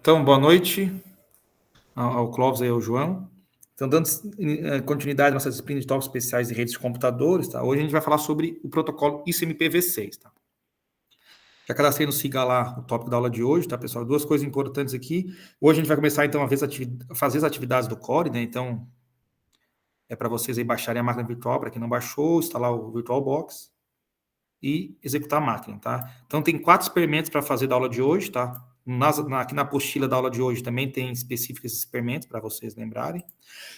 Então, boa noite ao Clóvis e ao João. Então, dando continuidade às nossas disciplinas de tópicos especiais de redes de computadores, tá? Hoje a gente vai falar sobre o protocolo ICMP-v6, tá? Já cadastrei no Siga lá o tópico da aula de hoje, tá, pessoal? Duas coisas importantes aqui. Hoje a gente vai começar, então, a fazer as atividades do Core, né? Então, é para vocês aí baixarem a máquina virtual, para quem não baixou, instalar o VirtualBox e executar a máquina, tá? Então, tem 4 experimentos para fazer da aula de hoje, tá? Aqui na apostila da aula de hoje também tem específicos experimentos para vocês lembrarem.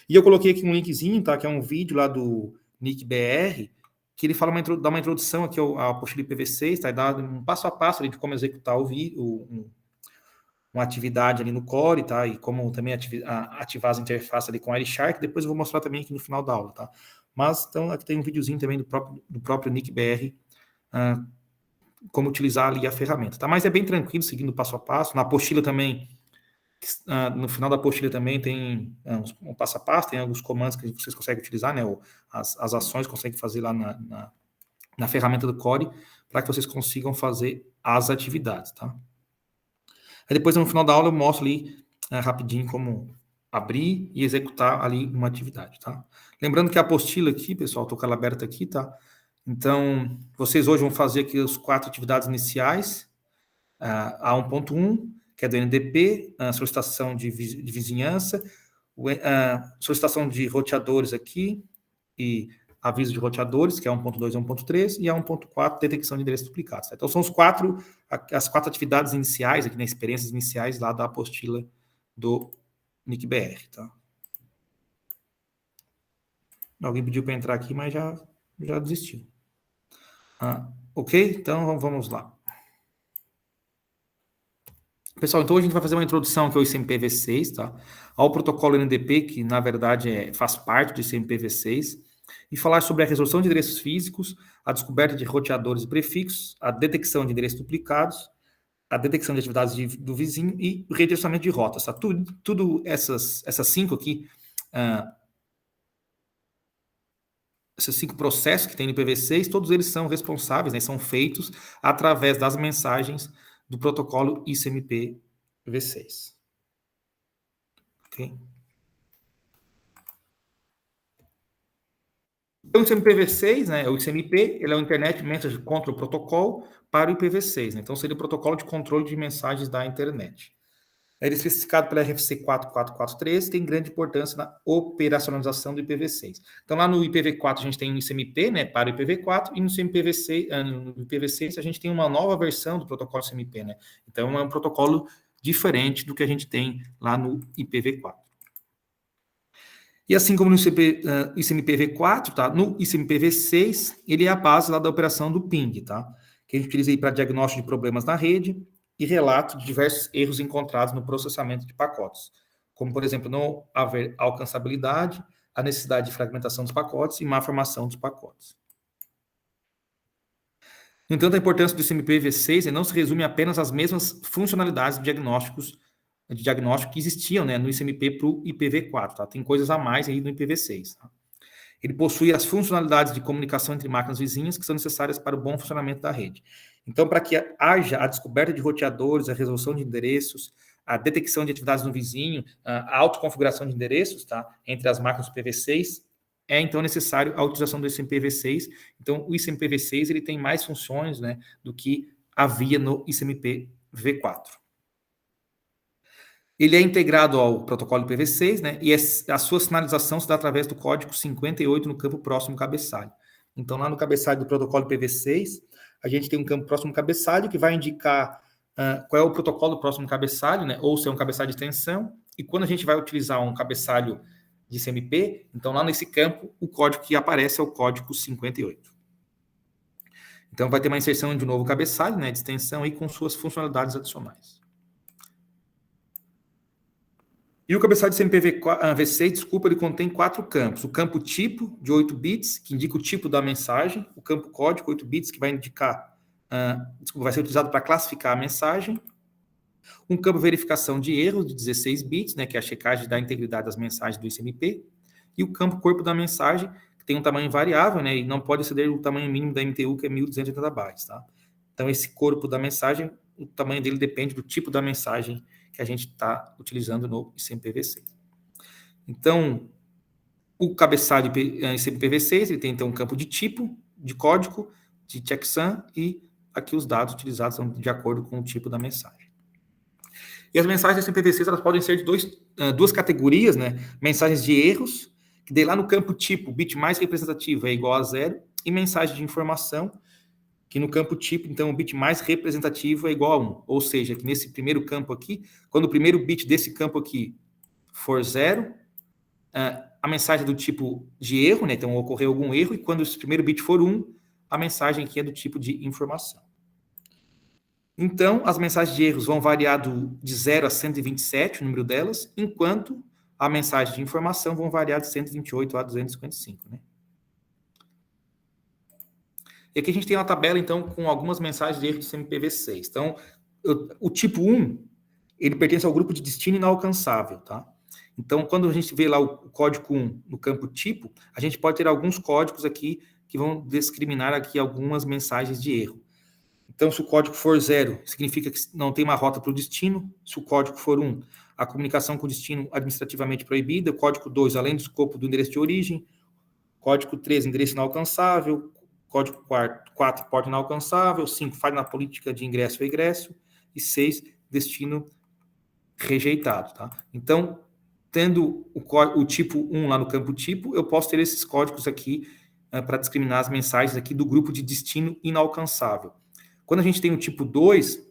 E eu coloquei aqui um linkzinho, tá? Que é um vídeo lá do NICBR, que ele fala dá uma introdução aqui à apostila IPv6, tá? E dá um passo a passo ali de como executar uma atividade ali no Core, tá? E como também ativar as interfaces ali com a Wireshark. Depois eu vou mostrar também aqui no final da aula, tá? Mas, então, aqui tem um videozinho também do próprio NICBR, como utilizar ali a ferramenta, tá? Mas é bem tranquilo, seguindo passo a passo. Na apostila também, no final da apostila também tem um passo a passo, tem alguns comandos que vocês conseguem utilizar, né? As ações conseguem fazer lá na ferramenta do Core, para que vocês consigam fazer as atividades, tá? Aí depois, no final da aula, eu mostro ali rapidinho como abrir e executar ali uma atividade, tá? Lembrando que a apostila aqui, pessoal, estou com ela aberta aqui, tá? Então, vocês hoje vão fazer aqui as 4 atividades iniciais, a 1.1, que é do NDP, a solicitação de vizinhança, solicitação de roteadores aqui, e aviso de roteadores, que é 1.2 e 1.3, e a 1.4, detecção de endereços duplicados. Tá? Então, são as 4 atividades iniciais, aqui, nas experiências iniciais lá da apostila do NICBR. Tá? Alguém pediu para entrar aqui, mas já desistiu. Ok? Então, vamos lá. Pessoal, então a gente vai fazer uma introdução que é o ICMP-v6, tá? Ao protocolo NDP, que na verdade faz parte do ICMP-v6, e falar sobre a resolução de endereços físicos, a descoberta de roteadores e prefixos, a detecção de endereços duplicados, a detecção de atividades do vizinho e o redirecionamento de rotas, tá? Tudo essas 5 aqui, esses 5 processos que tem no IPv6, todos eles são responsáveis, né, são feitos através das mensagens do protocolo ICMP-v6. Ok? Então, o ICMP-v6, né, o ICMP, ele é o Internet Message Control Protocol para o IPv6, né? Então, seria o protocolo de controle de mensagens da internet. Ele é especificado pela RFC 4443, tem grande importância na operacionalização do IPv6. Então, lá no IPv4 a gente tem um ICMP, né, para o IPv4, e no IPv6 a gente tem uma nova versão do protocolo ICMP, né? Então, é um protocolo diferente do que a gente tem lá no IPv4. E assim como no ICMPv4, tá? No ICMPv6, ele é a base lá da operação do ping, tá? Que a gente utiliza aí para diagnóstico de problemas na rede e relato de diversos erros encontrados no processamento de pacotes, como, por exemplo, não haver alcançabilidade, a necessidade de fragmentação dos pacotes e má formação dos pacotes. No entanto, a importância do ICMPv6 não se resume apenas às mesmas funcionalidades de diagnóstico que existiam, né, no ICMP para o IPv4, tá? Tem coisas a mais aí no IPv6. Tá? Ele possui as funcionalidades de comunicação entre máquinas vizinhas que são necessárias para o bom funcionamento da rede. Então, para que haja a descoberta de roteadores, a resolução de endereços, a detecção de atividades no vizinho, a autoconfiguração de endereços, tá, entre as máquinas do IPv6, então necessário a utilização do ICMPv6. Então, o ICMPv6 ele tem mais funções, né, do que havia no ICMPv4. Ele é integrado ao protocolo IPv6, né, e a sua sinalização se dá através do código 58 no campo próximo cabeçalho. Então, lá no cabeçalho do protocolo IPv6, a gente tem um campo próximo cabeçalho que vai indicar qual é o protocolo próximo cabeçalho, né, ou se é um cabeçalho de extensão, e quando a gente vai utilizar um cabeçalho de ICMP, então lá nesse campo, o código que aparece é o código 58. Então, vai ter uma inserção de um novo cabeçalho, né, de extensão, e com suas funcionalidades adicionais. E o cabeçalho de ICMP-v6, ele contém 4 campos. O campo tipo, de 8 bits, que indica o tipo da mensagem. O campo código, 8 bits, que vai indicar... vai ser utilizado para classificar a mensagem. Um campo verificação de erros, de 16 bits, né, que é a checagem da integridade das mensagens do ICMP. E o campo corpo da mensagem, que tem um tamanho variável, né, e não pode exceder o tamanho mínimo da MTU, que é 1.280 bytes. Tá? Então, esse corpo da mensagem o tamanho dele depende do tipo da mensagem que a gente está utilizando no ICMPv6. Então, o cabeçalho ICMPv6, ele tem então um campo de tipo, de código, de checksum, e aqui os dados utilizados são de acordo com o tipo da mensagem. E as mensagens ICMPv6, elas podem ser de duas categorias, né? Mensagens de erros, que daí lá no campo tipo, o bit mais representativo é igual a 0, e mensagem de informação, que no campo tipo, então, o bit mais representativo é igual a 1. Ou seja, que nesse primeiro campo aqui, quando o primeiro bit desse campo aqui for 0, a mensagem é do tipo de erro, né? Então, ocorreu algum erro, e quando esse primeiro bit for 1, a mensagem aqui é do tipo de informação. Então, as mensagens de erros vão variar de 0 a 127, o número delas, enquanto a mensagem de informação vão variar de 128 a 255, né? E aqui a gente tem uma tabela, então, com algumas mensagens de erro de ICMPv6. Então, o tipo 1, ele pertence ao grupo de destino inalcançável, tá? Então, quando a gente vê lá o código 1 no campo tipo, a gente pode ter alguns códigos aqui que vão discriminar aqui algumas mensagens de erro. Então, se o código for 0, significa que não tem uma rota para o destino. Se o código for 1, a comunicação com o destino administrativamente proibida. O código 2, além do escopo do endereço de origem. Código 3, endereço inalcançável. Código 4, porta inalcançável. 5, falha na política de ingresso ou egresso. E 6, destino rejeitado. Tá? Então, tendo o tipo 1 lá no campo tipo, eu posso ter esses códigos aqui para discriminar as mensagens aqui do grupo de destino inalcançável. Quando a gente tem o tipo 2,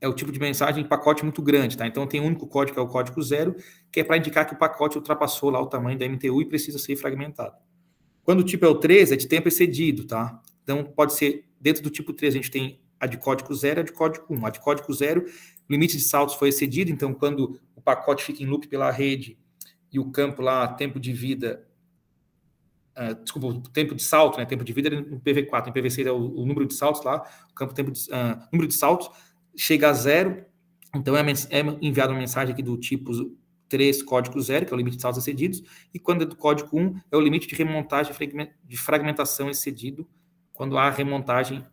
é o tipo de mensagem em pacote muito grande, tá? Então tem um único código, que é o código 0, que é para indicar que o pacote ultrapassou lá o tamanho da MTU e precisa ser fragmentado. Quando o tipo é o 3, é de tempo excedido, tá? Então pode ser, dentro do tipo 3, a gente tem a de código 0 e a de código 1. A de código 0, o limite de saltos foi excedido, então quando o pacote fica em loop pela rede e o campo lá, tempo de vida, desculpa, o tempo de salto, né? Tempo de vida no PV4, em PV6 é o número de saltos lá, o campo tempo de, número de saltos chega a 0, então é enviada uma mensagem aqui do tipo 3, código 0, que é o limite de saltos excedidos, e quando é do código 1, é o limite de remontagem de fragmentação excedido, quando há remontagem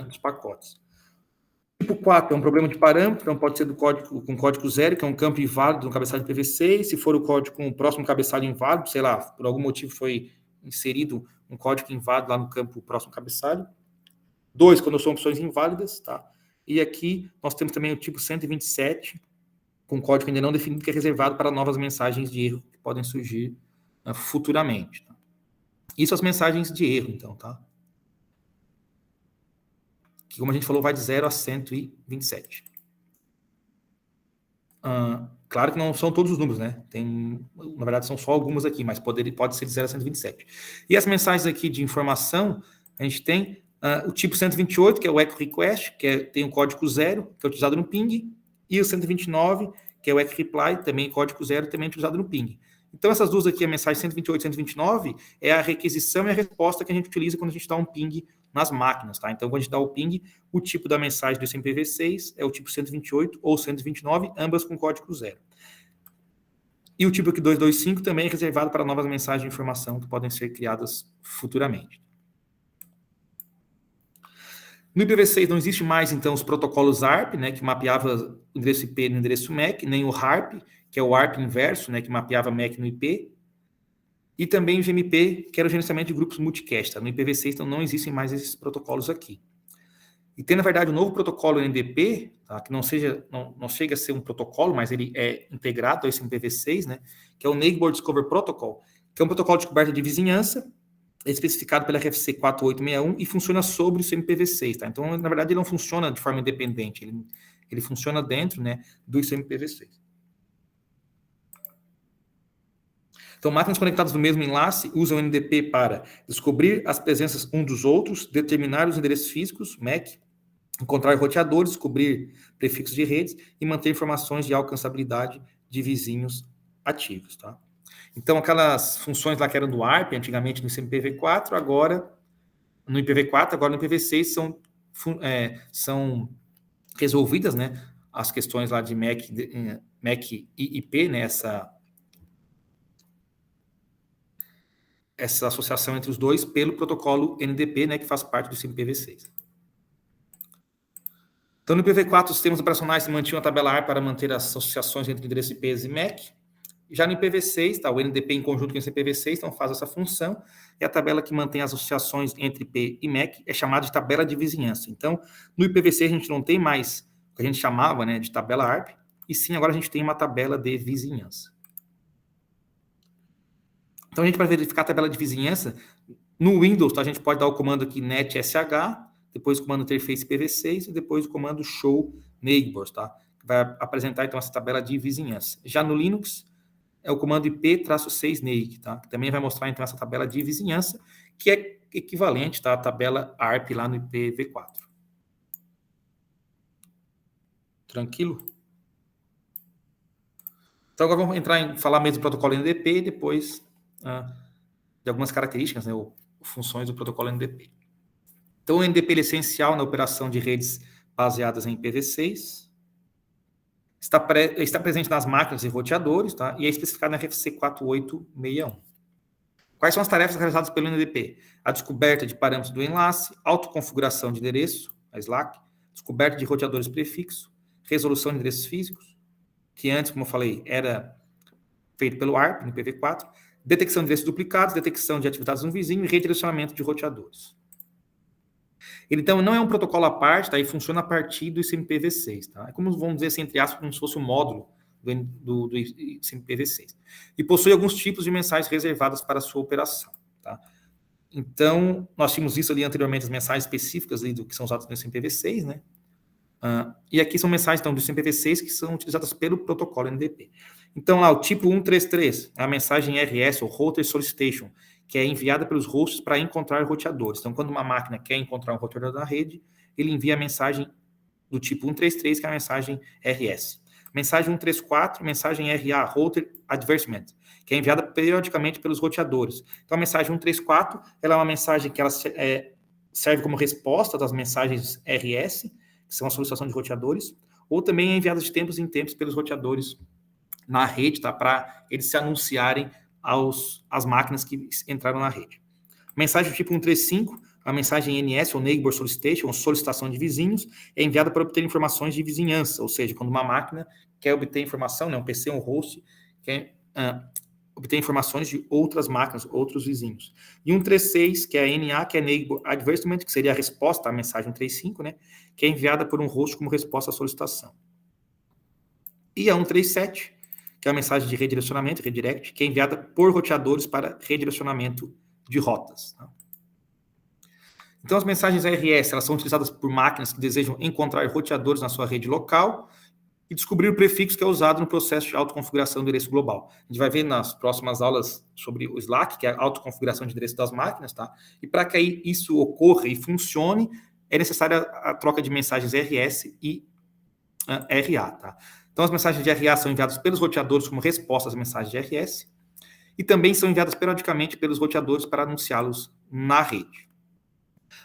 dos pacotes. Tipo 4 é um problema de parâmetro, então pode ser do código com código 0, que é um campo inválido no cabeçalho de PV6, se for o código com o próximo cabeçalho inválido, sei lá, por algum motivo foi inserido um código inválido lá no campo próximo cabeçalho. 2, quando são opções inválidas, tá? E aqui nós temos também o tipo 127, com código ainda não definido, que é reservado para novas mensagens de erro que podem surgir futuramente. Tá? Isso as mensagens de erro, então, tá? Que, como a gente falou, vai de 0 a 127. Claro que não são todos os números, né? Na verdade, são só algumas aqui, mas pode ser de 0 a 127. E as mensagens aqui de informação, a gente tem o tipo 128, que é o echo request, tem o código 0, que é utilizado no ping, e o 129, que é o echo reply, também código 0, também utilizado no ping. Então, essas duas aqui, a mensagem 128 e 129, é a requisição e a resposta que a gente utiliza quando a gente dá um ping nas máquinas, tá? Então, quando a gente dá o ping, o tipo da mensagem do ICMPv6 é o tipo 128 ou 129, ambas com código 0. E o tipo aqui 225 também é reservado para novas mensagens de informação que podem ser criadas futuramente. No IPv6 não existe mais, então, os protocolos ARP, né, que mapeava o endereço IP no endereço MAC, nem o HARP, que é o ARP inverso, né, que mapeava MAC no IP, e também o GMP, que era o gerenciamento de grupos multicast. Tá? No IPv6, então, não existem mais esses protocolos aqui. E tem, na verdade, um novo protocolo NDP, tá? Que não chega a ser um protocolo, mas ele é integrado a esse IPv6, né? Que é o Neighbor Discover Protocol, que é um protocolo de coberta de vizinhança, especificado pela RFC 4861 e funciona sobre o IPv6. Tá? Então, na verdade, ele não funciona de forma independente, ele funciona dentro, né, do IPv6. Então, máquinas conectadas no mesmo enlace usam o NDP para descobrir as presenças um dos outros, determinar os endereços físicos, MAC, encontrar roteadores, descobrir prefixos de redes e manter informações de alcançabilidade de vizinhos ativos. Tá? Então, aquelas funções lá que eram do ARP, antigamente no IPv4, agora no IPv6 são resolvidas, né? As questões lá de MAC e IP, né? Essa associação entre os dois pelo protocolo NDP, né? Que faz parte do IPv6. Então, no IPv4, os sistemas operacionais mantinham a tabela ARP para manter as associações entre endereços IPs e MAC. Já no IPv6, tá, o NDP em conjunto com esse IPv6, então faz essa função, e a tabela que mantém as associações entre IP e MAC é chamada de tabela de vizinhança. Então, no IPv6 a gente não tem mais o que a gente chamava, né, de tabela ARP, e sim, agora a gente tem uma tabela de vizinhança. Então, a gente, para verificar a tabela de vizinhança, no Windows, tá, a gente pode dar o comando aqui netsh, depois o comando interface IPv6 e depois o comando show neighbors, tá? Que vai apresentar, então, essa tabela de vizinhança. Já no Linux, é o comando IP-6nake, tá? Que também vai mostrar, então, essa tabela de vizinhança, que é equivalente, tá, à tabela ARP lá no IPv4. Tranquilo? Então, agora vamos entrar em falar mesmo do protocolo NDP e depois de algumas características, né, ou funções do protocolo NDP. Então, o NDP é essencial na operação de redes baseadas em IPv6, está presente nas máquinas e roteadores, tá? E é especificado na RFC 4861. Quais são as tarefas realizadas pelo NDP? A descoberta de parâmetros do enlace, autoconfiguração de endereço, a SLAC, descoberta de roteadores prefixo, resolução de endereços físicos, que antes, como eu falei, era feito pelo ARP, no IPv4, detecção de endereços duplicados, detecção de atividades no vizinho e redirecionamento de roteadores. Ele, então, não é um protocolo à parte, tá? E funciona a partir do ICMPv6, tá? É como, vamos dizer assim, entre aspas, como se fosse um módulo do ICMPv6. E possui alguns tipos de mensagens reservadas para a sua operação, tá? Então, nós tínhamos visto ali anteriormente as mensagens específicas ali do que são usadas no ICMPv6, né? E aqui são mensagens, então, do ICMPv6 que são utilizadas pelo protocolo NDP. Então, lá, o tipo 133 é a mensagem RS, ou Router Solicitation, que é enviada pelos hosts para encontrar roteadores. Então, quando uma máquina quer encontrar um roteador da rede, ele envia a mensagem do tipo 133, que é a mensagem RS. Mensagem 134, mensagem RA, Router Advertisement, que é enviada periodicamente pelos roteadores. Então, a mensagem 134, ela é uma mensagem que ela serve como resposta das mensagens RS, que são a solicitação de roteadores, ou também é enviada de tempos em tempos pelos roteadores na rede, tá? Para eles se anunciarem às máquinas que entraram na rede. Mensagem do tipo 135, a mensagem NS, ou Neighbor Solicitation, ou solicitação de vizinhos, é enviada para obter informações de vizinhança, ou seja, quando uma máquina quer obter informação, né, um PC, um host, quer obter informações de outras máquinas, outros vizinhos. E 136, que é a NA, que é Neighbor Advertisement, que seria a resposta à mensagem 135, né, que é enviada por um host como resposta à solicitação. E a 137, que é a mensagem de redirecionamento, redirect, que é enviada por roteadores para redirecionamento de rotas. Tá? Então, as mensagens RS, elas são utilizadas por máquinas que desejam encontrar roteadores na sua rede local e descobrir o prefixo que é usado no processo de autoconfiguração do endereço global. A gente vai ver nas próximas aulas sobre o SLAC, que é a autoconfiguração de endereço das máquinas, tá? E para que isso ocorra e funcione, é necessária a troca de mensagens RS e RA, tá? Então, as mensagens de RA são enviadas pelos roteadores como resposta às mensagens de RS e também são enviadas periodicamente pelos roteadores para anunciá-los na rede.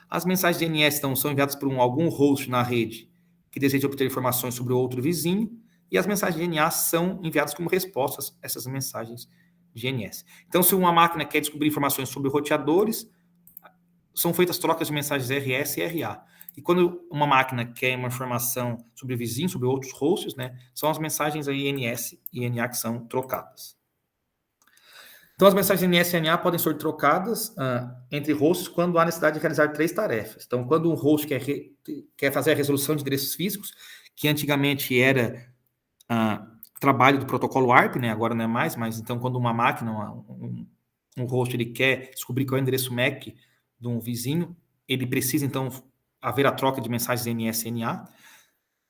As mensagens de NS então, são enviadas por algum host na rede que deseja obter informações sobre o outro vizinho, e as mensagens de NA são enviadas como respostas a essas mensagens de NS. Então, se uma máquina quer descobrir informações sobre roteadores, são feitas trocas de mensagens RS e RA. E quando uma máquina quer uma informação sobre vizinhos, sobre outros hosts, né, são as mensagens aí NS e NA que são trocadas. Então, as mensagens NS e NA podem ser trocadas entre hosts quando há necessidade de realizar 3 tarefas. Então, quando um host quer fazer a resolução de endereços físicos, que antigamente era trabalho do protocolo ARP, né, agora não é mais, mas então quando uma máquina, um host, ele quer descobrir qual é o endereço MAC de um vizinho, ele precisa, então, haver a troca de mensagens NS e NA.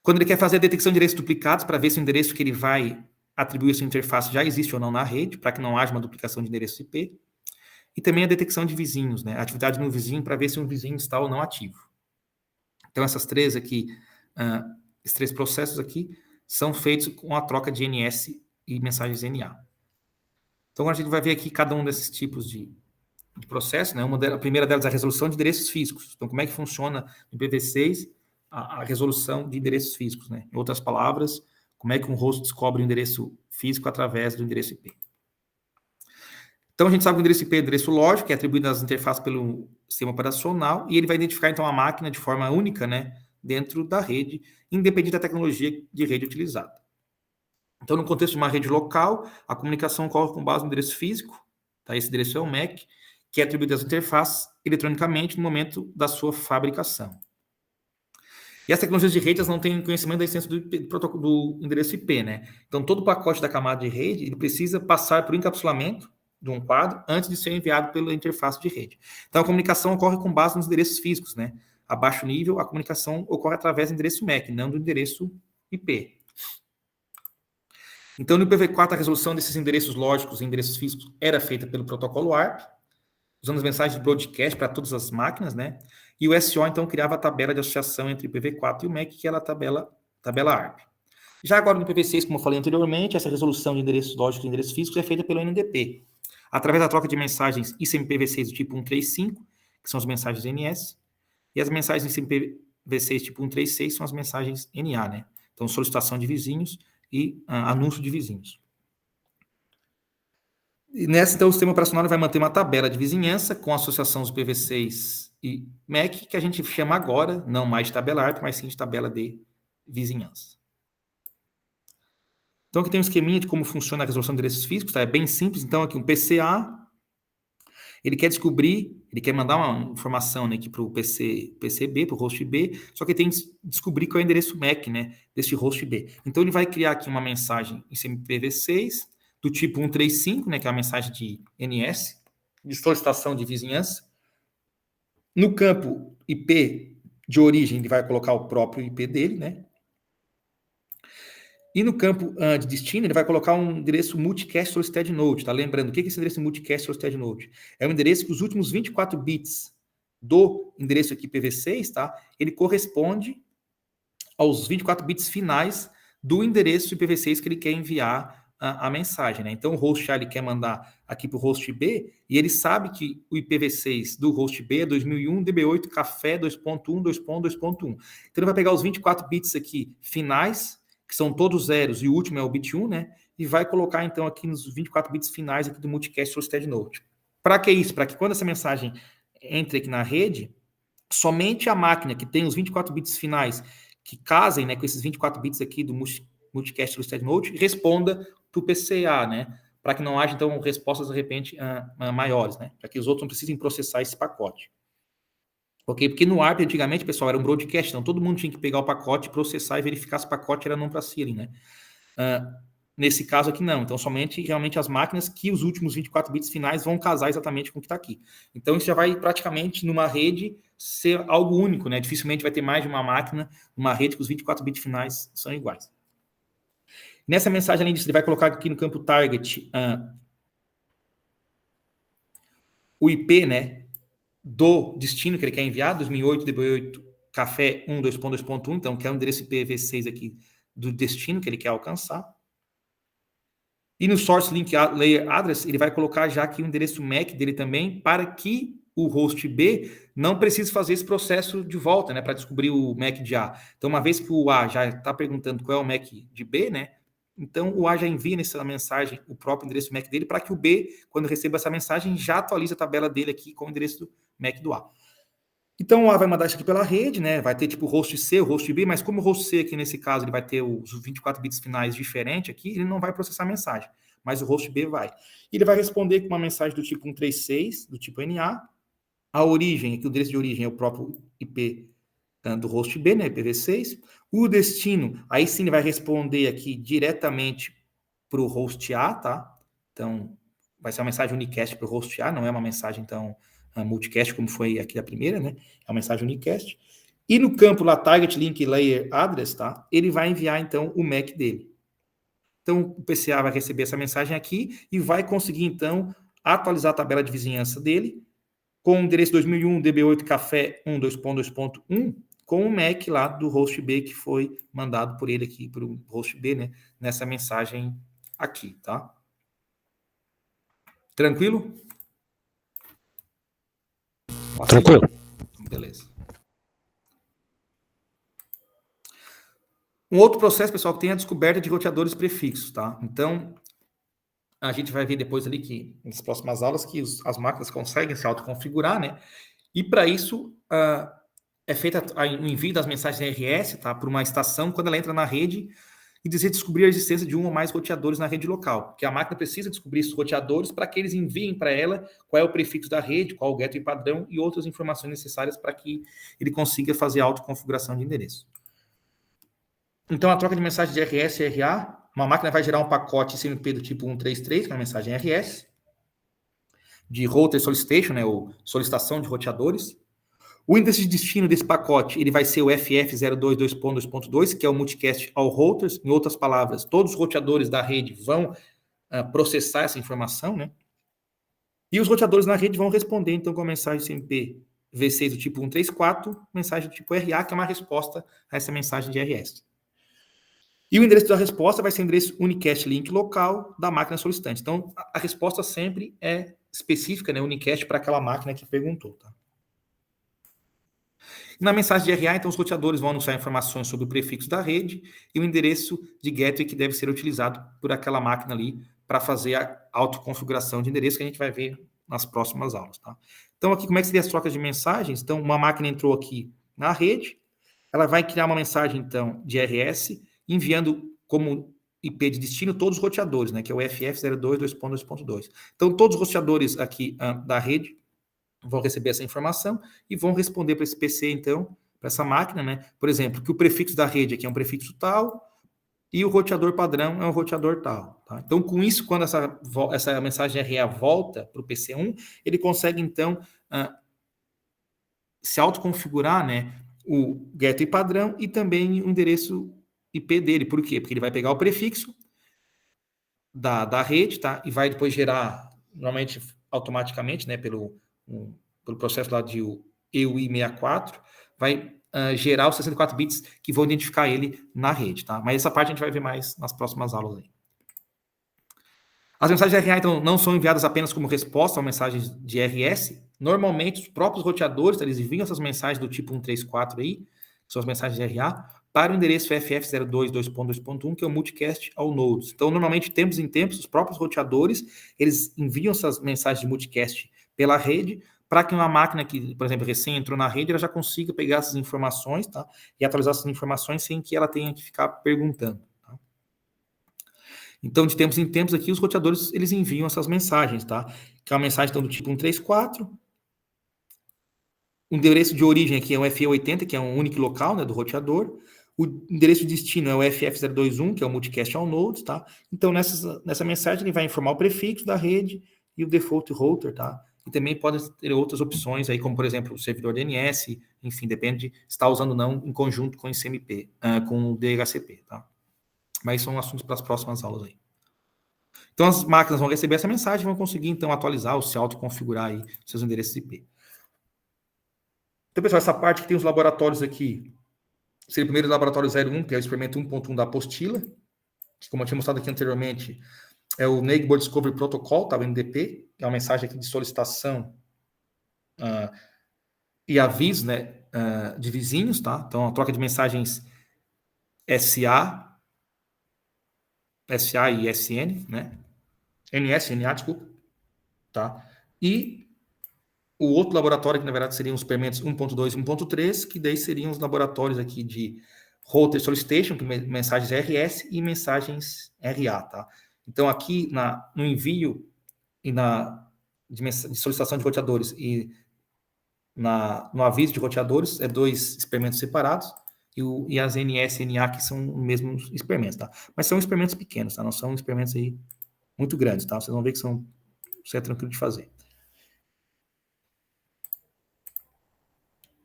Quando ele quer fazer a detecção de endereços duplicados, para ver se o endereço que ele vai atribuir a sua interface já existe ou não na rede, para que não haja uma duplicação de endereço IP. E também a detecção de vizinhos, né? A atividade no vizinho, para ver se um vizinho está ou não ativo. Então, esses 3 processos aqui são feitos com a troca de NS e mensagens NA. Então, a gente vai ver aqui cada um desses tipos de processo, né? A primeira delas é a resolução de endereços físicos. Então, como é que funciona no IPv6 a resolução de endereços físicos, né? Em outras palavras, como é que um host descobre o endereço físico através do endereço IP. Então, a gente sabe que o endereço IP é o endereço lógico, que é atribuído nas interfaces pelo sistema operacional, e ele vai identificar, então, a máquina de forma única, né, dentro da rede, independente da tecnologia de rede utilizada. Então, no contexto de uma rede local, a comunicação ocorre com base no endereço físico, tá? Esse endereço é o MAC, que é atribuído às interfaces eletronicamente no momento da sua fabricação. E as tecnologias de redes não têm conhecimento da existência do endereço IP, né? Então, todo o pacote da camada de rede ele precisa passar por encapsulamento de um quadro antes de ser enviado pela interface de rede. Então, a comunicação ocorre com base nos endereços físicos, né? A baixo nível, a comunicação ocorre através do endereço MAC, não do endereço IP. Então, no IPv4, a resolução desses endereços lógicos e endereços físicos era feita pelo protocolo ARP, usando as mensagens de broadcast para todas as máquinas, né? E o SO, então, criava a tabela de associação entre o IPv4 e o MAC, que era a tabela ARP. Já agora, no IPv6, como eu falei anteriormente, essa resolução de endereços lógicos e endereços físicos é feita pelo NDP, através da troca de mensagens ICMPv6 do tipo 135, que são as mensagens NS, e as mensagens ICMPv6 tipo 136 são as mensagens NA, né? Então, solicitação de vizinhos e anúncio de vizinhos. E nessa, então, o sistema operacional vai manter uma tabela de vizinhança com a associação dos IPv6 e MAC, que a gente chama agora, não mais de tabela ARP, mas sim de tabela de vizinhança. Então, aqui tem um esqueminha de como funciona a resolução de endereços físicos, tá? É bem simples. Então, aqui um PCA, ele quer descobrir, ele quer mandar uma informação, né, aqui para o PCB, para o host B, só que ele tem que descobrir qual é o endereço MAC, né, desse host B. Então, ele vai criar aqui uma mensagem em IPv6, do tipo 135, né, que é a mensagem de NS, de solicitação de vizinhança. No campo IP de origem, ele vai colocar o próprio IP dele, né? E no campo de destino, ele vai colocar um endereço multicast solicited node, tá? Lembrando, o que é esse endereço multicast solicited node? É um endereço que os últimos 24 bits do endereço aqui IPv6, tá? Ele corresponde aos 24 bits finais do endereço IPv6 que ele quer enviar a mensagem, né? Então, o host A ele quer mandar aqui para o host B e ele sabe que o IPv6 do host B é 2001 DB8 café 2.1 2.2.1. Então, ele vai pegar os 24 bits aqui finais, que são todos zeros, e o último é o bit 1, né? E vai colocar, então, aqui nos 24 bits finais aqui do multicast solicited node. Para que isso? Para que quando essa mensagem entre aqui na rede, somente a máquina que tem os 24 bits finais que casem, né, com esses 24 bits aqui do multicast solicited node, responda para o PCA, né? Para que não haja, então, respostas, de repente, maiores, né? Para que os outros não precisem processar esse pacote. Ok? Porque no ARP, antigamente, pessoal, era um broadcast, então todo mundo tinha que pegar o pacote, processar e verificar se o pacote era não para ceiling, né? Nesse caso aqui, não. Então, somente realmente as máquinas que os últimos 24 bits finais vão casar exatamente com o que está aqui. Então, isso já vai praticamente, numa rede, ser algo único, né? Dificilmente vai ter mais de uma máquina numa rede que os 24 bits finais são iguais. Nessa mensagem, além disso, ele vai colocar aqui no campo target o IP, né, do destino que ele quer enviar, 2008 DB8 café 1 2.2.1, então que é o endereço IPv6 aqui do destino que ele quer alcançar. E no source link layer address, ele vai colocar já aqui o endereço MAC dele também, para que o host B não precise fazer esse processo de volta, né, para descobrir o MAC de A. Então, uma vez que o A já está perguntando qual é o MAC de B, né, então o A já envia nessa mensagem o próprio endereço MAC dele, para que o B, quando receba essa mensagem, já atualize a tabela dele aqui com o endereço do MAC do A. Então, o A vai mandar isso aqui pela rede, né? Vai ter tipo o host C, o host B, mas como o host C aqui nesse caso ele vai ter os 24 bits finais diferentes aqui, ele não vai processar a mensagem, mas o host B vai. E ele vai responder com uma mensagem do tipo 136, do tipo NA. A origem, aqui o endereço de origem é o próprio IP do host B, né? IPv6. O destino, aí sim ele vai responder aqui diretamente para o host A, tá? Então, vai ser uma mensagem unicast para o host A, não é uma mensagem, então, multicast, como foi aqui a primeira, né? É uma mensagem unicast. E no campo lá, target link layer address, tá? Ele vai enviar, então, o MAC dele. Então, o PCA vai receber essa mensagem aqui e vai conseguir, então, atualizar a tabela de vizinhança dele com o endereço 2001 DB8 café 1 2.2.1 com o MAC lá do host B que foi mandado por ele aqui, para o host B, né? Nessa mensagem aqui, tá? Tranquilo? Tranquilo. Beleza. Um outro processo, pessoal, que tem a descoberta de roteadores prefixos, tá? Então, a gente vai ver depois ali que, nas próximas aulas, que as máquinas conseguem se autoconfigurar, né? E para isso, é feito o envio das mensagens RS, tá, por uma estação quando ela entra na rede e deseja descobrir a existência de um ou mais roteadores na rede local, porque a máquina precisa descobrir esses roteadores para que eles enviem para ela qual é o prefixo da rede, qual o gateway padrão e outras informações necessárias para que ele consiga fazer a autoconfiguração de endereço. Então, a troca de mensagem de RS e RA, uma máquina vai gerar um pacote CMP do tipo 133, que é uma mensagem RS, de router solicitation, né, ou solicitação de roteadores. O endereço de destino desse pacote, ele vai ser o FF02.2.2, que é o multicast all routers. Em outras palavras, todos os roteadores da rede vão processar essa informação, né? E os roteadores na rede vão responder, então, com a mensagem CMP V6 do tipo 134, mensagem do tipo RA, que é uma resposta a essa mensagem de RS. E o endereço da resposta vai ser o endereço unicast link local da máquina solicitante. Então, a resposta sempre é específica, né, unicast para aquela máquina que perguntou, tá? Na mensagem de RA, então, os roteadores vão anunciar informações sobre o prefixo da rede e o endereço de gateway que deve ser utilizado por aquela máquina ali para fazer a autoconfiguração de endereço que a gente vai ver nas próximas aulas, tá? Então, aqui, como é que seria as trocas de mensagens? Então, uma máquina entrou aqui na rede, ela vai criar uma mensagem, então, de RS, enviando como IP de destino todos os roteadores, né, que é o FF02.2.2. Então, todos os roteadores aqui da rede vão receber essa informação e vão responder para esse PC, então, para essa máquina, né? Por exemplo, que o prefixo da rede aqui é um prefixo tal e o roteador padrão é um roteador tal. Tá? Então, com isso, quando essa mensagem RA volta para o PC1, ele consegue, então, se autoconfigurar, né, o gateway padrão e também o endereço IP dele. Por quê? Porque ele vai pegar o prefixo da rede, tá? E vai depois gerar, normalmente, automaticamente, né, pelo processo lá de EUI64, vai gerar os 64 bits que vão identificar ele na rede, tá? Mas essa parte a gente vai ver mais nas próximas aulas aí. As mensagens de RA, então, não são enviadas apenas como resposta a mensagens de RS. Normalmente, os próprios roteadores, eles enviam essas mensagens do tipo 134 aí, que são as mensagens de RA, para o endereço FF02.2.1, que é o multicast all nodes. Então, normalmente, tempos em tempos, os próprios roteadores, eles enviam essas mensagens de multicast pela rede, para que uma máquina que, por exemplo, recém entrou na rede, ela já consiga pegar essas informações, tá? E atualizar essas informações sem que ela tenha que ficar perguntando. Tá? Então, de tempos em tempos aqui, os roteadores, eles enviam essas mensagens, tá? Que é uma mensagem então, do tipo 134. O endereço de origem aqui é o FE80, que é um único local, né, do roteador. O endereço de destino é o FF021, que é o multicast all nodes, tá? Então, nessa mensagem, ele vai informar o prefixo da rede e o default router, tá? E também pode ter outras opções aí, como, por exemplo, o servidor DNS, enfim, depende de estar usando ou não em conjunto com o ICMP, com o DHCP, tá? Mas são assuntos para as próximas aulas aí. Então, as máquinas vão receber essa mensagem e vão conseguir, então, atualizar ou se autoconfigurar aí seus endereços IP. Então, pessoal, essa parte que tem os laboratórios aqui, seria o primeiro laboratório 01, que é o experimento 1.1 da apostila, que, como eu tinha mostrado aqui anteriormente, é o Neighbor Discovery Protocol, tá, o NDP, que é uma mensagem aqui de solicitação e aviso, né, de vizinhos, tá? Então, a troca de mensagens SA e SN, né? NS, NA, desculpa, tá? E o outro laboratório, que na verdade seriam os experimentos 1.2 e 1.3, que daí seriam os laboratórios aqui de Router Solicitation, mensagens RS e mensagens RA, tá? Então, aqui no envio e de solicitação de roteadores e no aviso de roteadores, é dois experimentos separados, e as NS e NA que são os mesmos experimentos, tá? Mas são experimentos pequenos, tá? Não são experimentos aí muito grandes, tá? Vocês vão ver que isso é tranquilo de fazer.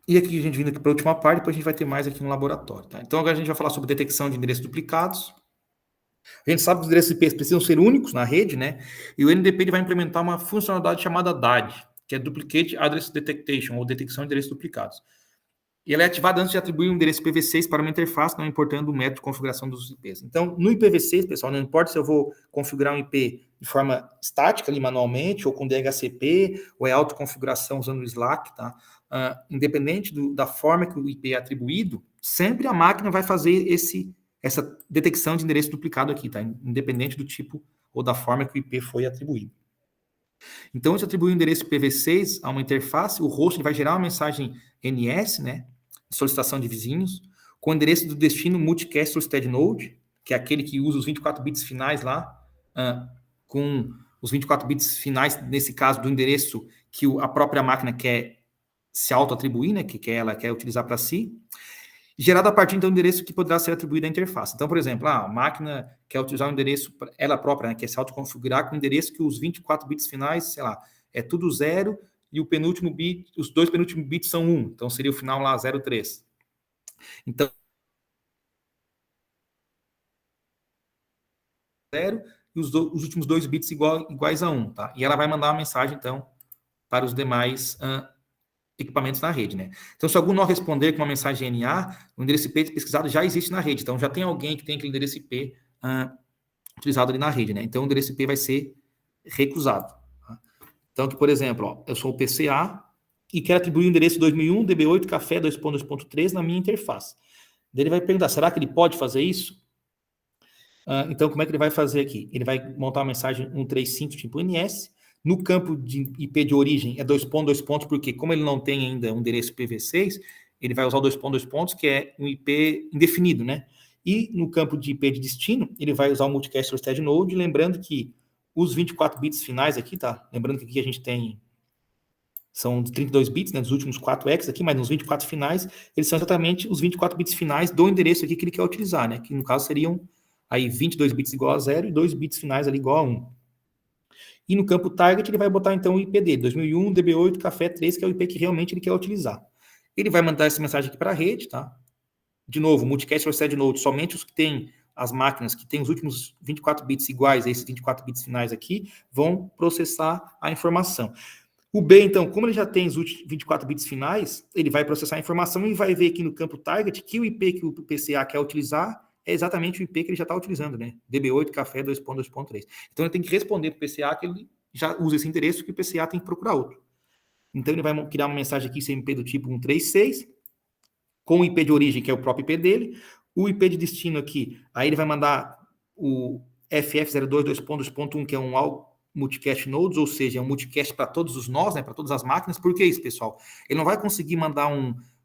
E aqui a gente vindo aqui para a última parte, depois a gente vai ter mais aqui no laboratório, tá? Então agora a gente vai falar sobre detecção de endereços duplicados. A gente sabe que os endereços IP precisam ser únicos na rede, né? E o NDP ele vai implementar uma funcionalidade chamada DAD, que é Duplicate Address Detection, ou detecção de endereços duplicados. E ela é ativada antes de atribuir um endereço IPv6 para uma interface, não importando o método de configuração dos IPs. Então, no IPv6, pessoal, não importa se eu vou configurar um IP de forma estática, ali, manualmente, ou com DHCP, ou é autoconfiguração usando o Slack, tá? Independente da forma que o IP é atribuído, sempre a máquina vai fazer essa detecção de endereço duplicado aqui, tá? Independente do tipo ou da forma que o IP foi atribuído. Então, se atribuir o endereço IPv6 a uma interface, o host vai gerar uma mensagem NS, né? solicitação de vizinhos, com o endereço do destino multicast solicited node, que é aquele que usa os 24 bits finais lá, com os 24 bits finais, nesse caso, do endereço que a própria máquina quer se auto-atribuir, né, que ela quer utilizar para si, gerado a partir, então, do endereço que poderá ser atribuído à interface. Então, por exemplo, a máquina quer utilizar um endereço, ela própria, né, quer se autoconfigurar com o endereço que os 24 bits finais, sei lá, é tudo 0 e o penúltimo bit, os dois penúltimos bits são 1. Então, seria o final lá 03. Então, 0 e os últimos dois bits iguais a 1, tá? E ela vai mandar uma mensagem, então, para os demais equipamentos na rede, né? Então, se algum nó responder com uma mensagem NA, o endereço IP pesquisado já existe na rede. Então, já tem alguém que tem aquele endereço IP utilizado ali na rede, né? Então, o endereço IP vai ser recusado. Tá? Então, aqui, por exemplo, ó, eu sou o PCA e quero atribuir o endereço 2001 DB8 café 2.2.3 na minha interface. Daí ele vai perguntar, será que ele pode fazer isso? Então, como é que ele vai fazer aqui? Ele vai montar uma mensagem 135 tipo NS. No campo de IP de origem é 2 pontos, porque como ele não tem ainda um endereço IPv6, ele vai usar o 2 pontos, que é um IP indefinido, né? E no campo de IP de destino, ele vai usar o multicast solicited node, lembrando que os 24 bits finais aqui, tá? Lembrando que aqui a gente tem são 32 bits, né, dos últimos 4 hex aqui, mas nos 24 finais, eles são exatamente os 24 bits finais do endereço aqui que ele quer utilizar, né? Que no caso seriam aí 22 bits igual a 0 e 2 bits finais ali igual a 1. E no campo target ele vai botar então o IP dele, 2001 DB8 café 3, que é o IP que realmente ele quer utilizar. Ele vai mandar essa mensagem aqui para a rede, tá? De novo, multicast solicited node, somente os que têm as máquinas que têm os últimos 24 bits iguais a esses 24 bits finais aqui, vão processar a informação. O B, então, como ele já tem os últimos 24 bits finais, ele vai processar a informação e vai ver aqui no campo target que o IP que o PCA quer utilizar é exatamente o IP que ele já está utilizando, né? DB8 café 2.2.3. Então, ele tem que responder para o PCA que ele já usa esse endereço, que o PCA tem que procurar outro. Então, ele vai criar uma mensagem aqui CMP do tipo 136, com o IP de origem, que é o próprio IP dele, o IP de destino aqui, aí ele vai mandar o FF02 2.1, que é um multicast nodes, ou seja, é um multicast para todos os nós, né, para todas as máquinas. Por que isso, pessoal? Ele não vai conseguir mandar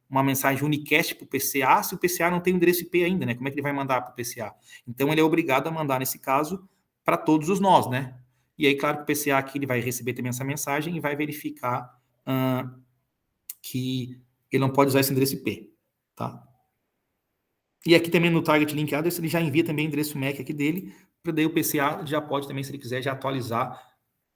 uma mensagem unicast para o PCA se o PCA não tem o endereço IP ainda, né? Como é que ele vai mandar para o PCA? Então, ele é obrigado a mandar, nesse caso, para todos os nós, né? E aí, claro que o PCA aqui ele vai receber também essa mensagem e vai verificar que ele não pode usar esse endereço IP, tá? E aqui também no target link address ele já envia também o endereço MAC aqui dele, para daí o PCA já pode também, se ele quiser, já atualizar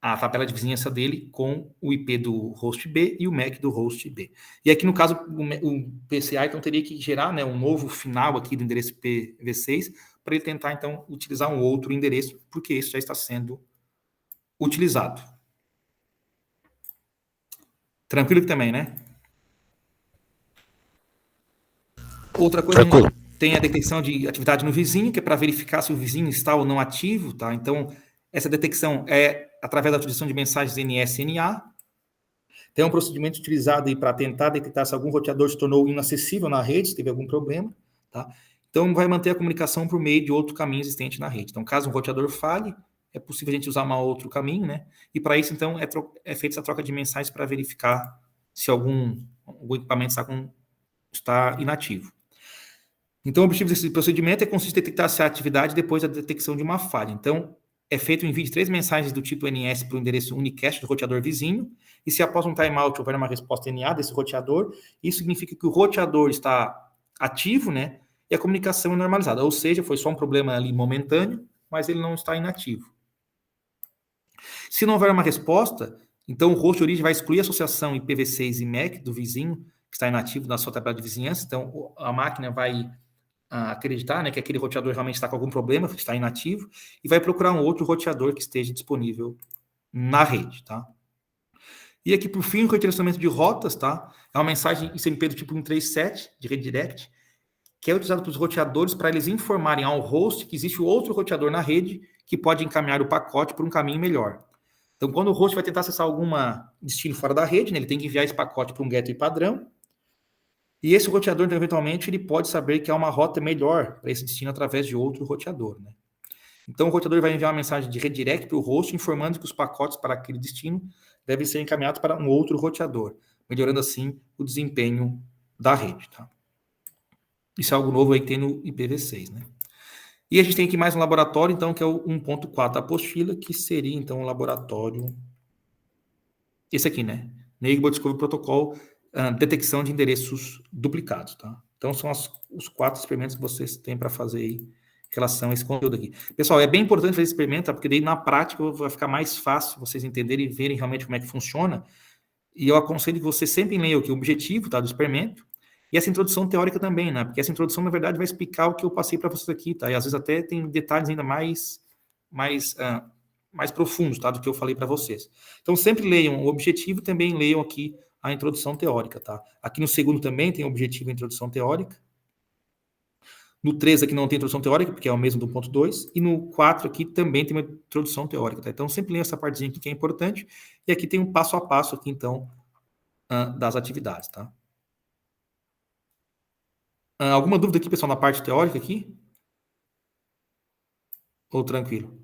a tabela de vizinhança dele com o IP do host B e o MAC do host B. E aqui no caso o PCA então teria que gerar, né, um novo final aqui do endereço IPv6 para ele tentar então utilizar um outro endereço, porque esse já está sendo utilizado. Tranquilo que também, né? Outra coisa, tem a detecção de atividade no vizinho, que é para verificar se o vizinho está ou não ativo, tá? Então, essa detecção é através da utilização de mensagens NS/NA. Tem um procedimento utilizado aí para tentar detectar se algum roteador se tornou inacessível na rede, se teve algum problema, tá? Então, vai manter a comunicação por meio de outro caminho existente na rede. Então, caso um roteador falhe, é possível a gente usar um outro caminho, né? E para isso, então, é feita essa troca de mensagens para verificar se algum equipamento está inativo. Então, o objetivo desse procedimento consiste em detectar se a atividade depois da detecção de uma falha. Então, é feito o envio de 3 mensagens do tipo NS para o endereço unicast do roteador vizinho, e se após um timeout houver uma resposta NA desse roteador, isso significa que o roteador está ativo, né, e a comunicação é normalizada. Ou seja, foi só um problema ali momentâneo, mas ele não está inativo. Se não houver uma resposta, então o host de origem vai excluir a associação IPv6 e MAC do vizinho, que está inativo na sua tabela de vizinhança. Então, a máquina vai acreditar, né, que aquele roteador realmente está com algum problema, está inativo, e vai procurar um outro roteador que esteja disponível na rede, tá? E aqui, por fim, o redirecionamento de rotas, tá? É uma mensagem ICMP do tipo 137, de redirect, que é utilizado pelos roteadores para eles informarem ao host que existe outro roteador na rede que pode encaminhar o pacote por um caminho melhor. Então, quando o host vai tentar acessar algum destino fora da rede, né, ele tem que enviar esse pacote para um gateway padrão, e esse roteador, então, eventualmente, ele pode saber que há uma rota melhor para esse destino através de outro roteador, né? Então, o roteador vai enviar uma mensagem de redirect para o host, informando que os pacotes para aquele destino devem ser encaminhados para um outro roteador, melhorando, assim, o desempenho da rede, tá? Isso é algo novo aí que tem no IPv6, né? E a gente tem aqui mais um laboratório, então, que é o 1.4 da apostila, que seria, então, o laboratório... Esse aqui, né? Neighbor Discovery Protocol, detecção de endereços duplicados, tá? Então, são os 4 experimentos que vocês têm para fazer aí em relação a esse conteúdo aqui. Pessoal, é bem importante fazer esse experimento, tá? Porque daí, na prática, vai ficar mais fácil vocês entenderem e verem realmente como é que funciona. E eu aconselho que vocês sempre leiam aqui o objetivo, tá, do experimento, e essa introdução teórica também, né? Porque essa introdução, na verdade, vai explicar o que eu passei para vocês aqui, tá? E às vezes até tem detalhes ainda mais profundos, tá? Do que eu falei para vocês. Então, sempre leiam o objetivo e também leiam aqui a introdução teórica, tá? Aqui no segundo também tem o objetivo e introdução teórica. No 3 aqui não tem introdução teórica, porque é o mesmo do ponto 2. E no 4 aqui também tem uma introdução teórica, tá? Então, sempre leiam essa partezinha aqui que é importante. E aqui tem um passo a passo aqui, então, das atividades, tá? Alguma dúvida aqui, pessoal, na parte teórica aqui? Ou tranquilo?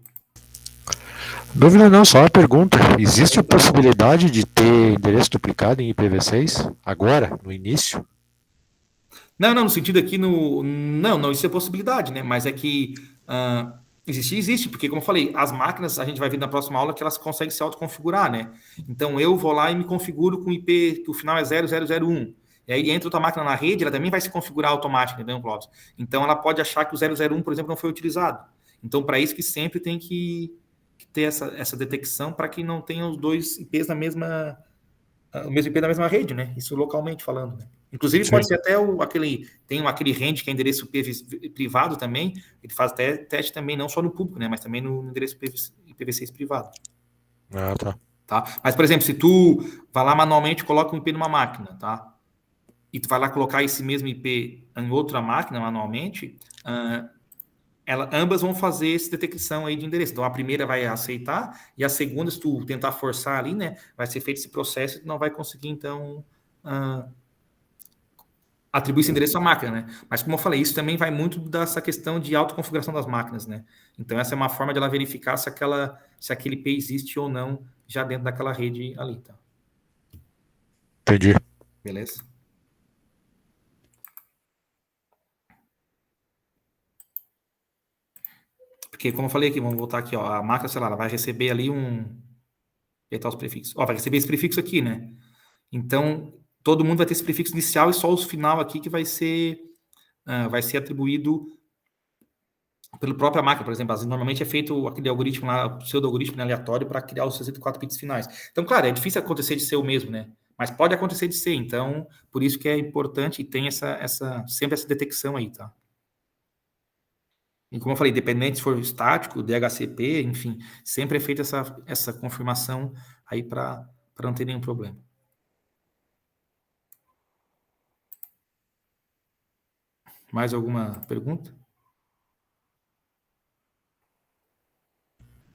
Dúvida não, só uma pergunta. Existe a possibilidade de ter endereço duplicado em IPv6 agora, no início? Não, no sentido aqui Não, isso é possibilidade, né? Mas é que existe, porque, como eu falei, as máquinas, a gente vai ver na próxima aula que elas conseguem se autoconfigurar, né? Então, eu vou lá e me configuro com IP, que o final é 0001. E aí entra outra máquina na rede, ela também vai se configurar automática, entendeu, Cláudio? Então, ela pode achar que o 001, por exemplo, não foi utilizado. Então, para isso que sempre tem que ter essa detecção para que não tenha os dois IPs o mesmo IP na mesma rede, né? Isso localmente falando, né? Inclusive, Sim. pode ser até aquele range que é endereço privado também, ele faz até teste também, não só no público, né? Mas também no endereço IPv6 privado. Ah, tá. Tá? Mas, por exemplo, se tu vai lá manualmente e coloca um IP numa máquina, tá? E tu vai lá colocar esse mesmo IP em outra máquina manualmente, ambas vão fazer essa detecção aí de endereço. Então, a primeira vai aceitar e a segunda, se tu tentar forçar ali, né, vai ser feito esse processo e tu não vai conseguir, então, atribuir esse endereço à máquina, né? Mas, como eu falei, isso também vai muito dessa questão de autoconfiguração das máquinas, né? Então, essa é uma forma de ela verificar se aquele IP existe ou não já dentro daquela rede ali, tá? Entendi. Beleza? Porque, como eu falei aqui, vamos voltar aqui, ó, a máquina, sei lá, ela vai receber ali os prefixos. Ó, vai receber esse prefixo aqui, né? Então, todo mundo vai ter esse prefixo inicial e só o final aqui que vai ser atribuído pela própria máquina, por exemplo. Normalmente é feito aquele algoritmo lá, pseudo-algoritmo aleatório para criar os 64 bits finais. Então, claro, é difícil acontecer de ser o mesmo, né? Mas pode acontecer de ser. Então, por isso que é importante e tem sempre essa detecção aí, tá? E como eu falei, independente se for estático, DHCP, enfim, sempre é feita essa confirmação aí para não ter nenhum problema. Mais alguma pergunta?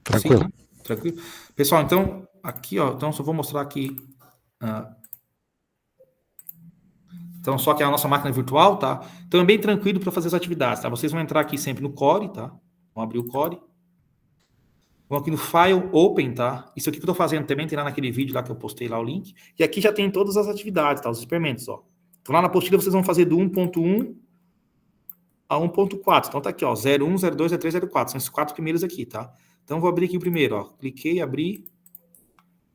Tranquilo. Sim, tranquilo. Pessoal, então, aqui, ó, então só vou mostrar aqui. Então, só que é a nossa máquina virtual, tá? Então, é bem tranquilo para fazer as atividades, tá? Vocês vão entrar aqui sempre no Core, tá? Vão abrir o Core. Vão aqui no File Open, tá? Isso aqui que eu tô fazendo também tem lá naquele vídeo lá que eu postei lá o link. E aqui já tem todas as atividades, tá? Os experimentos, ó. Então, lá na apostila vocês vão fazer do 1.1 a 1.4. Então, tá aqui, ó. 01, 02, 03, 04. São esses 4 primeiros aqui, tá? Então, vou abrir aqui o primeiro, ó. Cliquei, abri.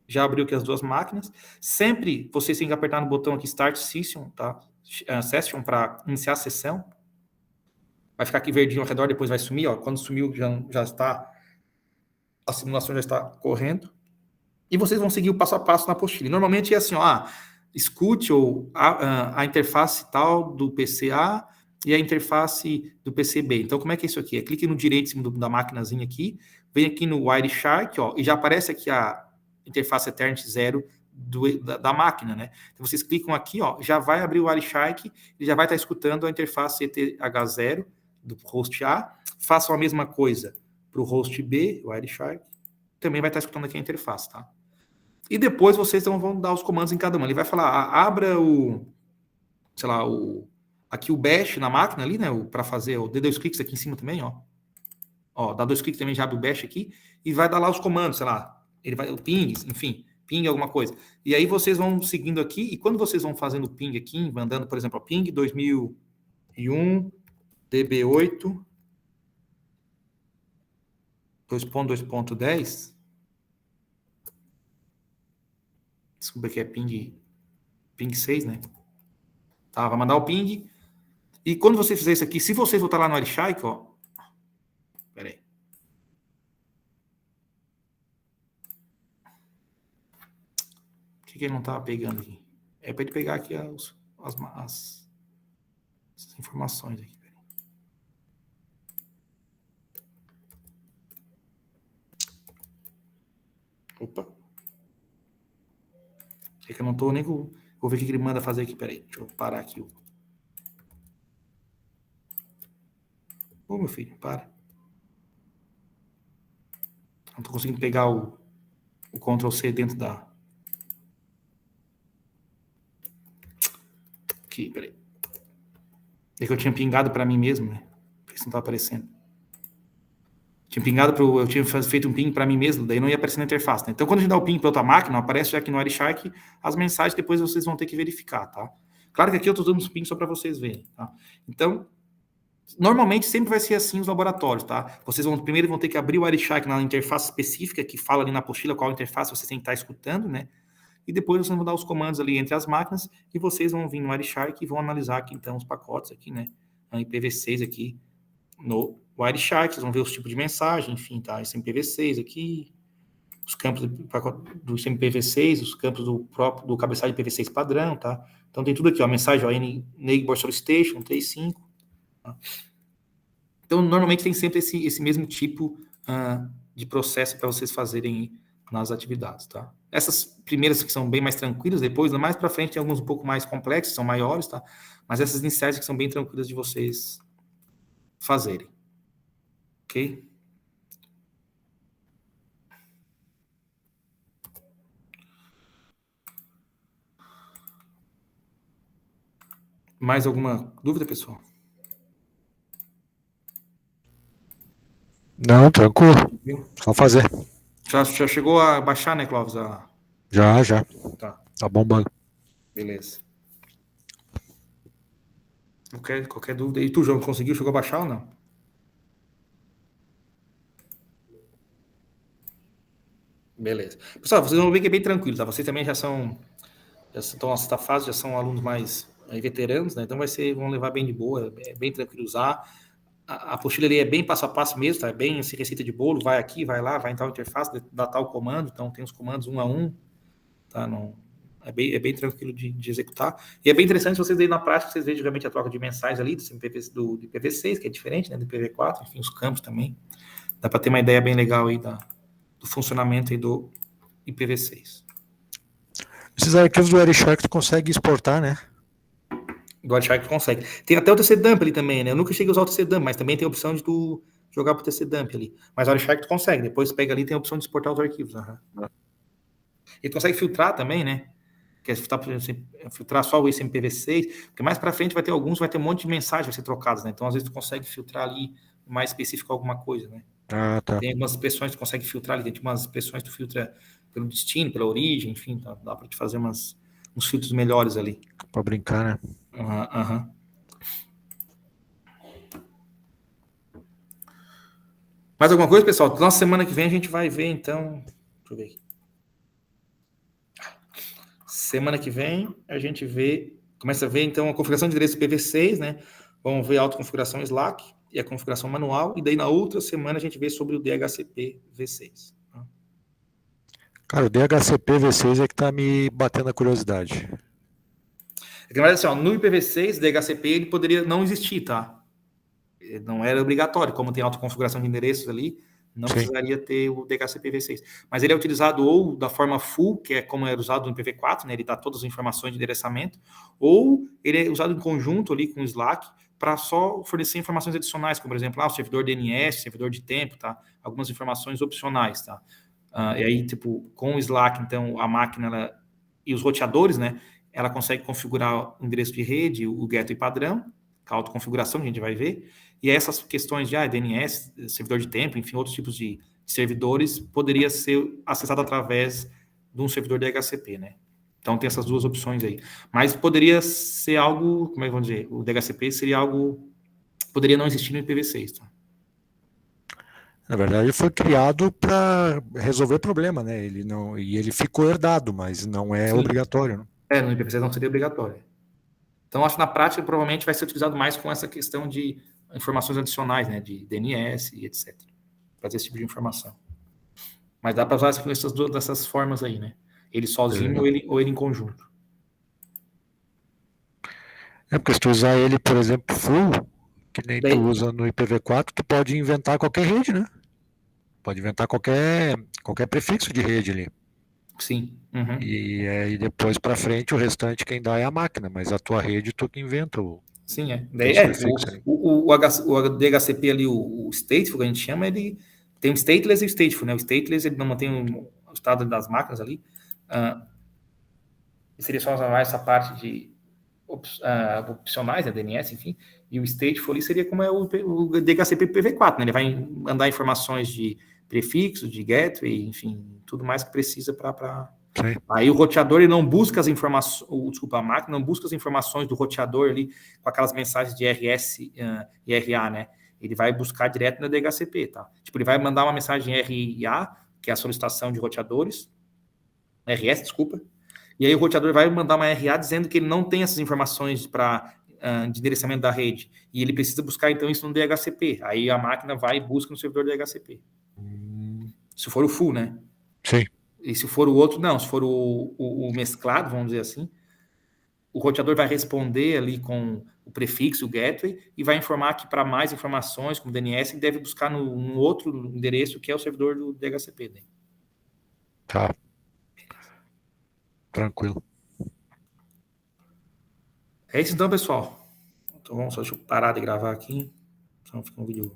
Já abriu aqui as duas máquinas. Sempre vocês têm que apertar no botão aqui Start Session, tá? Session para iniciar a sessão. Vai ficar aqui verdinho ao redor, depois vai sumir, ó. Quando sumiu, já está... A simulação já está correndo. E vocês vão seguir o passo a passo na apostila. Normalmente é assim, ó, escute a interface tal do PC A e a interface do PC B. Então, como é que é isso aqui? Clique no direito em cima da maquinazinha aqui, vem aqui no Wireshark, ó, e já aparece aqui a interface Ethernet 0 da máquina, né? Então, vocês clicam aqui, ó, já vai abrir o Wireshark, ele já vai estar escutando a interface ETH0 do host A. Façam a mesma coisa para o host B, o Wireshark, também vai estar escutando aqui a interface, tá? E depois vocês vão dar os comandos em cada uma. Ele vai falar, abra aqui o bash na máquina ali, né, para fazer, dê 2 cliques aqui em cima também, ó, dá 2 cliques também, já abre o bash aqui, e vai dar lá os comandos, sei lá, o ping, enfim, ping alguma coisa. E aí vocês vão seguindo aqui, e quando vocês vão fazendo o ping aqui, mandando, por exemplo, ping 2000, 1 DB8 2.2.10. Desculpa que é ping 6, né? Tá, vai mandar o ping. E quando você fizer isso aqui, se você voltar lá no Wireshark, ó. Pera aí. Por que ele não tá pegando aqui? É para ele pegar aqui as informações aqui. Pera aí. Opa. É que eu não tô nem com... Vou ver o que ele manda fazer aqui. Pera aí. Deixa eu parar aqui. Ô, meu filho, para. Não tô conseguindo pegar o Ctrl+C dentro da... Aqui, peraí. É que eu tinha pingado para mim mesmo, né? Por isso não tá aparecendo. Eu tinha feito um ping para mim mesmo, daí não ia aparecer na interface, né? Então, quando a gente dá o ping para outra máquina, aparece já aqui no Wireshark as mensagens, depois vocês vão ter que verificar, tá? Claro que aqui eu tô dando os ping só para vocês verem, tá? Então, normalmente sempre vai ser assim os laboratórios, tá? Vocês primeiro vão ter que abrir o Wireshark na interface específica, que fala ali na apostila qual interface vocês têm que estar escutando, né? E depois vocês vão dar os comandos ali entre as máquinas e vocês vão vir no Wireshark e vão analisar aqui, então, os pacotes aqui, né? A IPv6 aqui no Wireshark, vocês vão ver os tipos de mensagem, enfim, tá? Esse IPv6 aqui, os campos do IPv6, os campos do cabeçalho IPv6 padrão, tá? Então tem tudo aqui, ó, mensagem, ó, Neighbor Solicitation, 3.5, tá? Então, normalmente tem sempre esse mesmo tipo de processo para vocês fazerem nas atividades, tá? Essas primeiras que são bem mais tranquilas, depois, mais para frente, tem alguns um pouco mais complexos, são maiores, tá? Mas essas iniciais que são bem tranquilas de vocês fazerem. Ok? Mais alguma dúvida, pessoal? Não, tranquilo. Só fazer. Já chegou a baixar, né, Clóvis? Já. Tá. Tá bombando. Beleza. Qualquer dúvida? E tu, João, conseguiu? Chegou a baixar ou não? Beleza. Pessoal, vocês vão ver que é bem tranquilo, tá? Vocês também já estão nessa fase, já são alunos mais veteranos, né? Então vão levar bem de boa, é bem tranquilo usar. A apostila ali é bem passo a passo mesmo, tá? É bem assim, receita de bolo, vai aqui, vai lá, vai em tal interface, dá tal comando, então tem os comandos um a um, tá? Não, é bem tranquilo de executar. E é bem interessante vocês verem na prática, vocês veem realmente a troca de mensagens ali do IPv6, que é diferente, né? Do IPv4, enfim, os campos também. Dá para ter uma ideia bem legal aí do funcionamento aí do IPv6. Esses arquivos do Wireshark tu consegue exportar, né? Do Wireshark consegue. Tem até o TC Dump ali também, né? Eu nunca cheguei a usar o TC Dump, mas também tem a opção de tu jogar pro TC Dump ali. Mas o Wireshark tu consegue. Depois pega ali, tem a opção de exportar os arquivos. E tu consegue filtrar também, né? Quer filtrar só o IPv6, porque mais para frente vai ter um monte de mensagens vai ser trocadas, né? Então, às vezes, tu consegue filtrar ali mais específico alguma coisa, né? Ah, tá. Tem algumas expressões que tu consegue filtrar ali, tem umas expressões que tu filtra pelo destino, pela origem, enfim, dá para te fazer uns filtros melhores ali. Pra brincar, né? Aham. Mais alguma coisa, pessoal? Na semana que vem a gente vai ver, então... Deixa eu ver aqui. Semana que vem a gente começa a ver, então, a configuração de endereço IPv6, né? Vamos ver a autoconfiguração Slack e a configuração manual. E daí, na outra semana, a gente vê sobre o DHCP V6. Cara, o DHCP V6 é que tá me batendo a curiosidade. É que, na verdade, assim, no IPv6, DHCP, ele poderia não existir, tá? Não era obrigatório, como tem autoconfiguração de endereços ali, não precisaria ter o DHCP V6. Mas ele é utilizado ou da forma full, que é como era usado no IPv4, né? Ele dá todas as informações de endereçamento, ou ele é usado em conjunto ali com o Slack para só fornecer informações adicionais, como, por exemplo, o servidor DNS, servidor de tempo, tá? Algumas informações opcionais, tá? E aí, tipo, com o Slack, então, a máquina e os roteadores, né? Ela consegue configurar o endereço de rede, o gateway padrão, com a autoconfiguração, que a gente vai ver. E essas questões de DNS, servidor de tempo, enfim, outros tipos de servidores, poderia ser acessado através de um servidor DHCP, né? Então tem essas duas opções aí. Mas poderia ser algo, como é que vamos dizer? O DHCP seria algo, poderia não existir no IPv6, tá? Na verdade, ele foi criado para resolver problema, né? Ele ficou herdado, mas não é Sim. obrigatório, né? No IPv6 não seria obrigatório. Então, acho que na prática, provavelmente vai ser utilizado mais com essa questão de informações adicionais, né? De DNS e etc. Fazer esse tipo de informação. Mas dá para usar dessas formas aí, né? Ele sozinho ou ele em conjunto. Porque se tu usar ele, por exemplo, full, que nem Daí, tu usa no IPv4, tu pode inventar qualquer rede, né? Pode inventar qualquer prefixo de rede ali. sim. Uhum. E aí depois para frente o restante quem dá é a máquina, mas a tua rede tu que inventa Sim, Daí, os prefixos ali. o DHCP ali, o stateful, que a gente chama, ele tem o stateless e o stateful, né? O stateless, ele não mantém o estado das máquinas ali. Seria só mais essa parte de opcionais, né? DNS, enfim. E o stateful ali seria como é o DHCP PV4, né? Ele vai mandar informações de prefixo, de gateway, enfim, tudo mais que precisa para... Aí o roteador ele não busca as informações, desculpa, a máquina não busca as informações do roteador ali com aquelas mensagens de RS e RA, né? Ele vai buscar direto no DHCP, tá? Tipo, ele vai mandar uma mensagem RA, que é a solicitação de roteadores, RS, desculpa, e aí o roteador vai mandar uma RA dizendo que ele não tem essas informações de endereçamento da rede, e ele precisa buscar então isso no DHCP. Aí a máquina vai e busca no servidor DHCP. Se for o full, né? Sim. E se for o outro, não. Se for o mesclado, vamos dizer assim, o roteador vai responder ali com o prefixo, o gateway, e vai informar que para mais informações, como DNS, ele deve buscar no outro endereço, que é o servidor do DHCP. Né? Tá. Tranquilo. É isso então, pessoal. Então, deixa eu parar de gravar aqui. Senão fica um vídeo